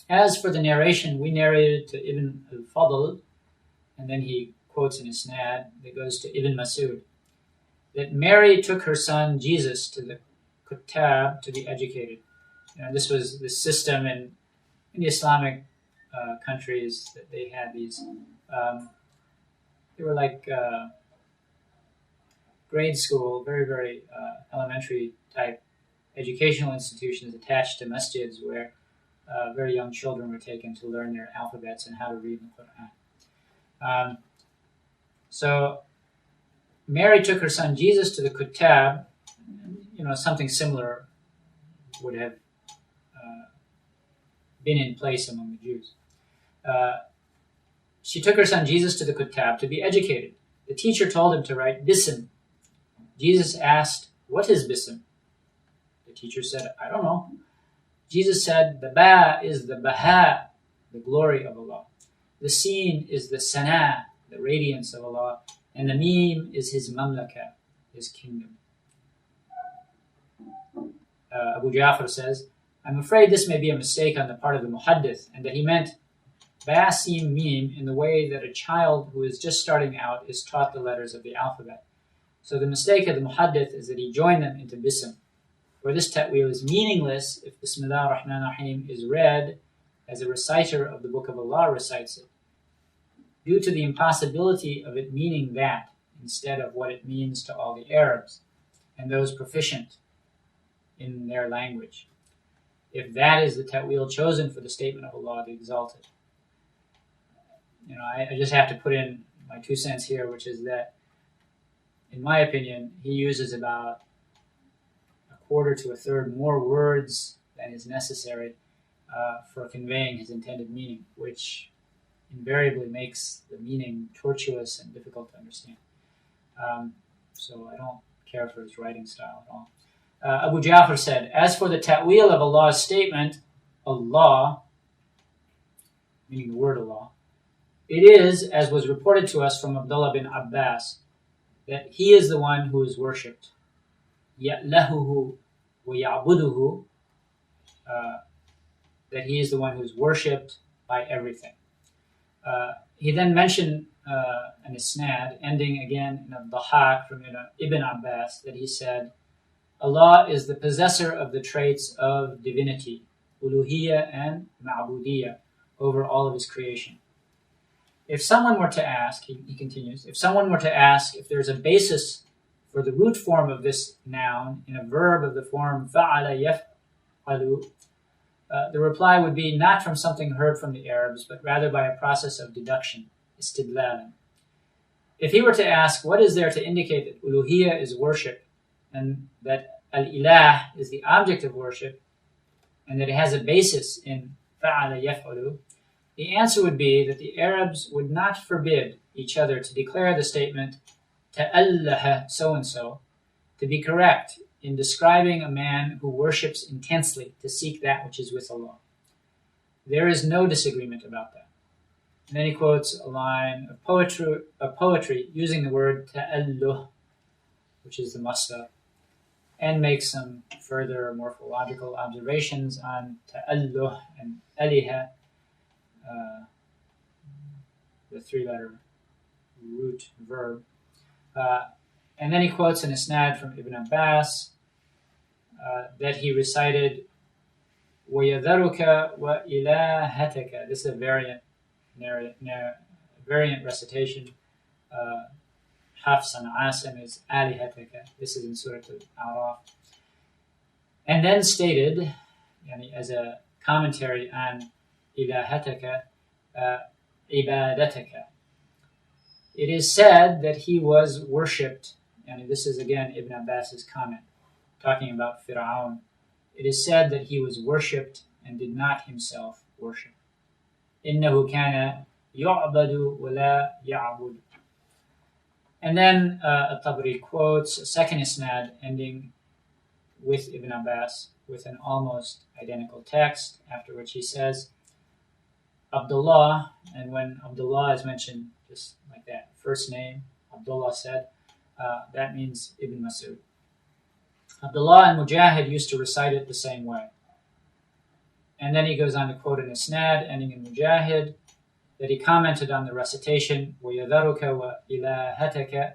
As for the narration, we narrated to Ibn al-Fadl, and then he quotes an isnad that goes to Ibn Mas'ud, that Mary took her son Jesus to the Kuttab to be educated. This was the system in the Islamic countries that they had these. They were like grade school, very, very elementary type educational institutions attached to masjids where very young children were taken to learn their alphabets and how to read the Qur'an. So Mary took her son Jesus to the Kuttab. Something similar would have been in place among the Jews. She took her son Jesus to the Kuttab to be educated. The teacher told him to write Bism. Jesus asked, "What is Bism?" The teacher said, "I don't know." Jesus said, "The Ba is the Baha, the glory of Allah. The Sin is the Sana, the radiance of Allah. And the Mim is His Mamlaka, His kingdom." Abu Ja'far says, "I'm afraid this may be a mistake on the part of the Muhaddith, and that he meant Ba, Sin, Mim in the way that a child who is just starting out is taught the letters of the alphabet. So the mistake of the Muhaddith is that he joined them into Bism. For this ta'wil is meaningless if Bismillah ar-Rahman ar-Rahim is read as a reciter of the Book of Allah recites it, due to the impossibility of it meaning that instead of what it means to all the Arabs and those proficient in their language, if that is the ta'wil chosen for the statement of Allah the Exalted." I just have to put in my 2 cents here, which is that, in my opinion, he uses about a quarter to a third more words than is necessary for conveying his intended meaning, which invariably makes the meaning tortuous and difficult to understand. So I don't care for his writing style at all. Abu Ja'far said, "As for the ta'wil of Allah's statement, Allah," meaning the word Allah, "it is, as was reported to us from Abdullah bin Abbas, that He is the one who is worshipped. Ya'lahuhu wa ya'buduhu," that He is the one who is worshipped by everything. He then mentioned an isnad, ending again in a dhahak from Ibn Abbas, that he said, "Allah is the possessor of the traits of divinity, uluhiyya and ma'budiyya, over all of His creation. If someone were to ask," he continues, "if someone were to ask if there's a basis for the root form of this noun in a verb of the form fa'ala yaf'alu, the reply would be not from something heard from the Arabs, but rather by a process of deduction, istidlalan. If he were to ask, what is there to indicate that uluhiyya is worship, and that al-ilah is the object of worship, and that it has a basis in fa'ala yaf'alu, the answer would be that the Arabs would not forbid each other to declare the statement ta'allaha so-and-so to be correct in describing a man who worships intensely to seek that which is with Allah. There is no disagreement about that." And then he quotes a line of poetry using the word ta'alluh, which is the masdar, and makes some further morphological observations on ta'alluh and aliha, the 3-letter root verb. And then he quotes an isnad from Ibn Abbas that he recited وَيَذَرُكَ وَإِلَاهَتَكَ. This is a variant recitation. Hafs and Asim is alihataka. This is in Surah Al-A'raf. And then stated, as a commentary on ilahataka, ibadataka. It is said that he was worshipped, and this is again Ibn Abbas's comment, talking about Fir'aun. It is said that he was worshipped and did not himself worship. إِنَّهُ كَانَ يُعْبَدُ وَلَا يَعْبُدُ. And then al-Tabaree quotes a second isnad ending with Ibn Abbas with an almost identical text, after which he says, Abdullah, and when Abdullah is mentioned just like that, first name, Abdullah said, that means Ibn Mas'ud. Abdullah and Mujahid used to recite it the same way. And then he goes on to quote an isnad ending in Mujahid that he commented on the recitation وَيَذَرُكَ وَإِلَهَتَكَ,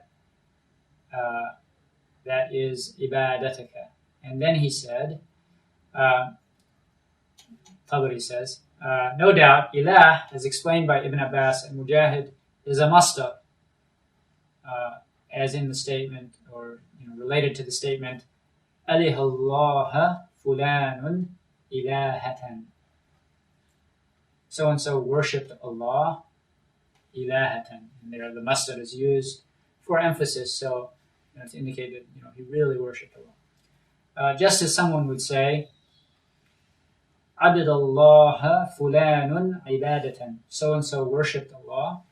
that is ibadataka. And then he said, Tabaree says, no doubt, ilah, as explained by Ibn Abbas and Mujahid, is a masdar, as in the statement, or related to the statement, alihallaha fulanun ilahatan. So and so worshipped Allah ilahatan. And there the masdar is used for emphasis, so to indicate that he really worshipped Allah. Just as someone would say, Abdallaha fulanun ibadatan. So and so worshipped Allah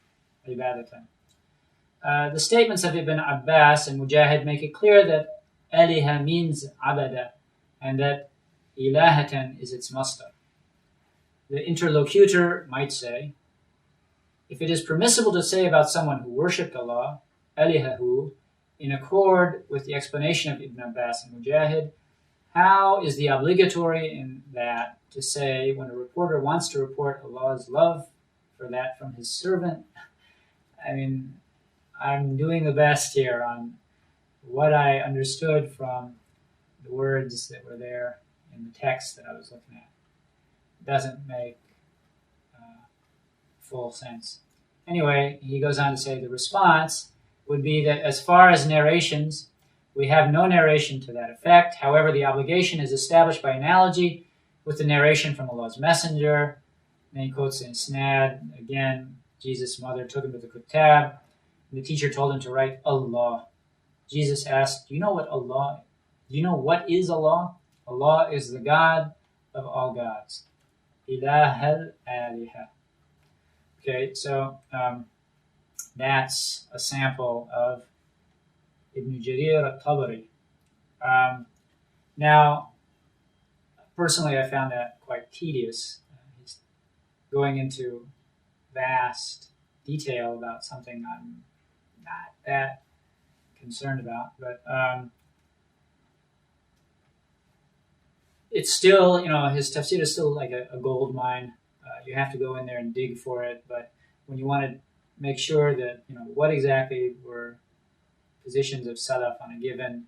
ibadatan. The statements of Ibn Abbas and Mujahid make it clear that aliha means abada, and that ilahatan is its masdar. The interlocutor might say, if it is permissible to say about someone who worshipped Allah, alihahu, in accord with the explanation of Ibn Abbas and Mujahid, how is the obligatory in that to say when a reporter wants to report Allah's love for that from his servant? I mean, I'm doing the best here on what I understood from the words that were there in the text that I was looking at. It doesn't make full sense. Anyway, he goes on to say the response would be that as far as narrations, we have no narration to that effect. However, the obligation is established by analogy with the narration from Allah's Messenger. Then he quotes in Isnad, again, Jesus' mother took him to the Kutab, and the teacher told him to write Allah. Jesus asked, do you know what is Allah? Allah is the God of all gods. Ilah al-aliha. Okay, so that's a sample of Ibn Jarir al-Tabaree. Now, personally, I found that quite tedious. He's going into vast detail about something I'm not that concerned about, but it's still, his tafsir is still like a gold mine. You have to go in there and dig for it, but when you want to make sure that, what exactly were positions of Salaf on a given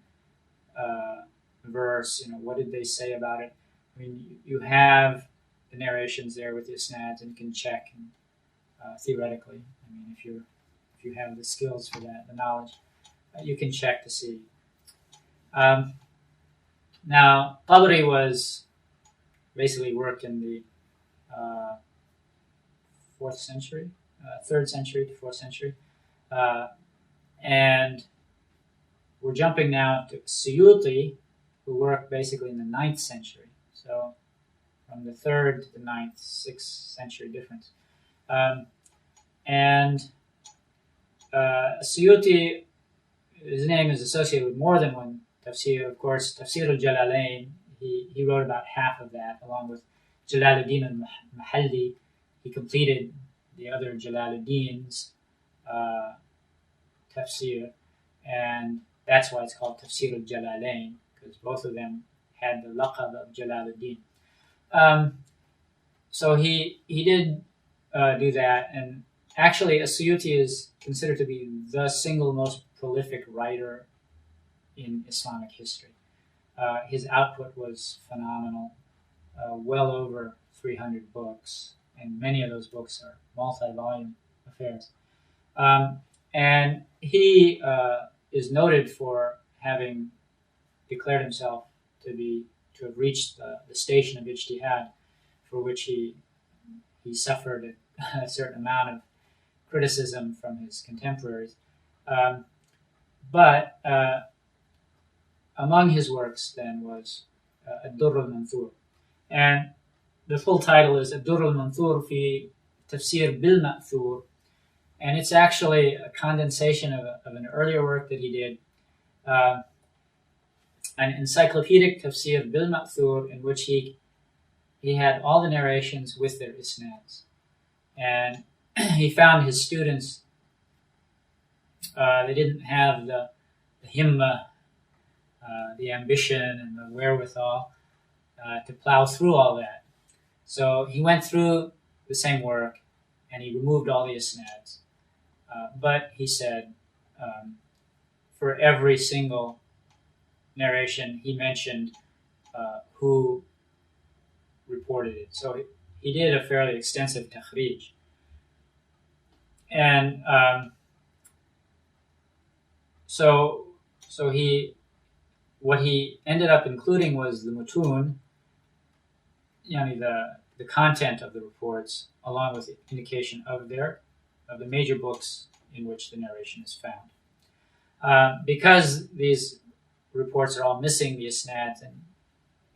verse, what did they say about it? I mean, you have the narrations there with the isnads, and you can check theoretically. I mean, if you have the skills for that, the knowledge, you can check to see. Now, Tabaree was basically worked in the 4th century, 3rd century to 4th century, and we're jumping now to Suyootee, who worked basically in the 9th century. So from the 3rd to the 9th, 6th century difference. And Suyootee, his name is associated with more than one tafsir. Of course, Tafsir al-Jalalain, he wrote about half of that, along with Jalaluddin al-Mahalli. He completed the other Jalaluddin's tafsir, and that's why it's called Tafsir al-Jalalain, because both of them had the laqab of Jalaluddin. So he did do that, and actually Suyootee is considered to be the single most prolific writer in Islamic history. His output was phenomenal, well over 300 books, and many of those books are multi-volume affairs. And he is noted for having declared himself to have reached the station of ijtihad, for which he suffered a certain amount of criticism from his contemporaries. But among his works then was Durr al-Manthoor. And the full title is Durr al-Manthoor fi Tafsir bil-Ma'thur. And it's actually a condensation of an earlier work that he did, an encyclopedic Tafsir bil-Ma'thur, in which he had all the narrations with their isnads. And he found his students, they didn't have the himma, the ambition and the wherewithal to plow through all that. So he went through the same work and he removed all the isnads. But he said, for every single narration, he mentioned who reported it. So he did a fairly extensive takhrij. And so what he ended up including was the mutun, the content of the reports, along with the indication of the major books in which the narration is found. Because these reports are all missing the isnads, and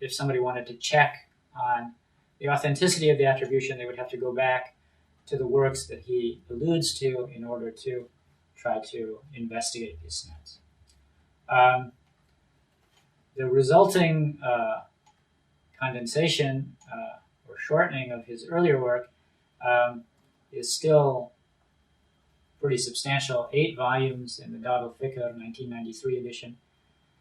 if somebody wanted to check on the authenticity of the attribution, they would have to go back to the works that he alludes to in order to try to investigate the isnads. The resulting condensation or shortening of his earlier work is still pretty substantial. 8 volumes in the Dar al-Fikr 1993 edition,